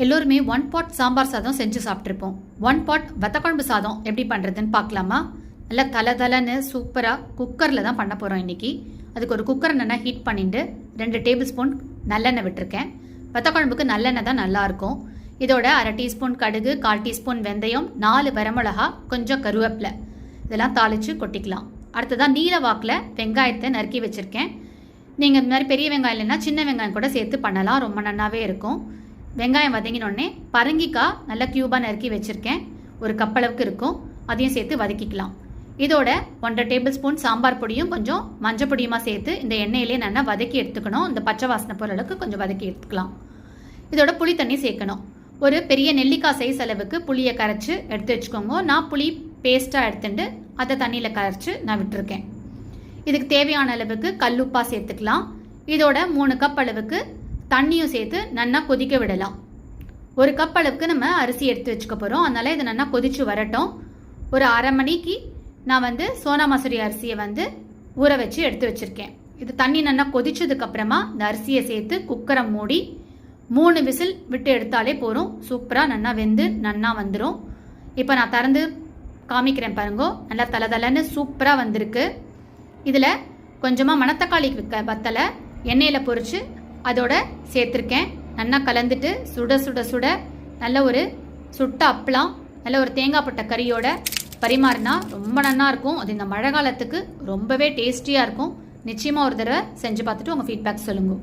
எல்லோருமே one pot sambar சாதம் செஞ்சு சாப்பிட்ருப்போம். ஒன் பாட் வத்தக்குழம்பு சாதம் எப்படி பண்ணுறதுன்னு பார்க்கலாமா? நல்லா தலை சூப்பராக குக்கரில் தான் பண்ண போகிறோம் இன்றைக்கி. அதுக்கு ஒரு குக்கரை நல்லா ஹீட் பண்ணிட்டு 2 டேபிள் ஸ்பூன் நல்லெண்ணெய் விட்டுருக்கேன். வத்தக்குழம்புக்கு நல்லெண்ணெய் தான் நல்லாயிருக்கும். இதோட 1/2 டீஸ்பூன் கடுகு, 1/4 டீஸ்பூன் வெந்தயம், 4 வரமிளகா, கொஞ்சம் கருவேப்பிலை இதெல்லாம் தாளித்து கொட்டிக்கலாம். அடுத்ததான் நீல வாக்கில் வெங்காயத்தை நறுக்கி வச்சுருக்கேன். நீங்கள் இந்த மாதிரி பெரிய வெங்காயம் இல்லைன்னா சின்ன வெங்காயம் கூட சேர்த்து பண்ணலாம், ரொம்ப நல்லாவே இருக்கும். வெங்காயம் வதங்கினோடனே பரங்கிக்காய் நல்லா க்யூபாக நறுக்கி வச்சுருக்கேன், ஒரு கப்பளவுக்கு இருக்கும், அதையும் சேர்த்து வதக்கிக்கலாம். இதோட 1/2 டேபிள் ஸ்பூன் சாம்பார் பொடியும் கொஞ்சம் மஞ்சள் பொடியுமா சேர்த்து இந்த எண்ணெயிலே நல்லா வதக்கி எடுத்துக்கணும். இந்த பச்சை வாசனை போகிற அளவுக்கு கொஞ்சம் வதக்கி எடுத்துக்கலாம். இதோட புளி தண்ணி சேர்க்கணும். ஒரு பெரிய நெல்லிக்காய் சைஸ் அளவுக்கு புளியை கரைச்சி எடுத்து வச்சுக்கோங்க. நான் புளி பேஸ்ட்டாக எடுத்துட்டு அதை தண்ணியில் கரைச்சி நான் விட்டுருக்கேன். இதுக்கு தேவையான அளவுக்கு கல்லுப்பாக சேர்த்துக்கலாம். இதோட 3 கப் அளவுக்கு தண்ணியும் சேர்த்து நல்லா கொதிக்க விடலாம். 1 கப் அளவுக்கு நம்ம அரிசி எடுத்து வச்சுக்க போகிறோம், அதனால் இதை நல்லா கொதிச்சு வரட்டும். ஒரு 1/2 மணிக்கு நான் சோனா மசூரி அரிசியை ஊற வச்சு எடுத்து வச்சுருக்கேன். இது தண்ணி நல்லா கொதிச்சதுக்கப்புறமா இந்த அரிசியை சேர்த்து குக்கரை மூடி 3 விசில் விட்டு எடுத்தாலே போகிறோம். சூப்பராக நல்லா வெந்து நல்லா வந்துடும். இப்போ நான் திறந்து காமிக்கிறேன் பாருங்கோ, நல்லா தலை சூப்பராக வந்திருக்கு. இதில் கொஞ்சமாக மணத்தக்காளி வத்தலை எண்ணெயில் பொரித்து அதோட சேர்த்துருக்கேன். நல்லா கலந்துட்டு சுட சுட சுட நல்ல ஒரு சுட்ட அப்பளம், நல்ல ஒரு தேங்காய் போட்ட கறியோட பரிமாறினா ரொம்ப நல்லா இருக்கும். அது இந்த மழை காலத்துக்கு ரொம்பவே டேஸ்டியாக இருக்கும். நிச்சயமாக ஒரு தடவை செஞ்சு பார்த்துட்டு உங்கள் ஃபீட்பேக் சொல்லுங்கள்.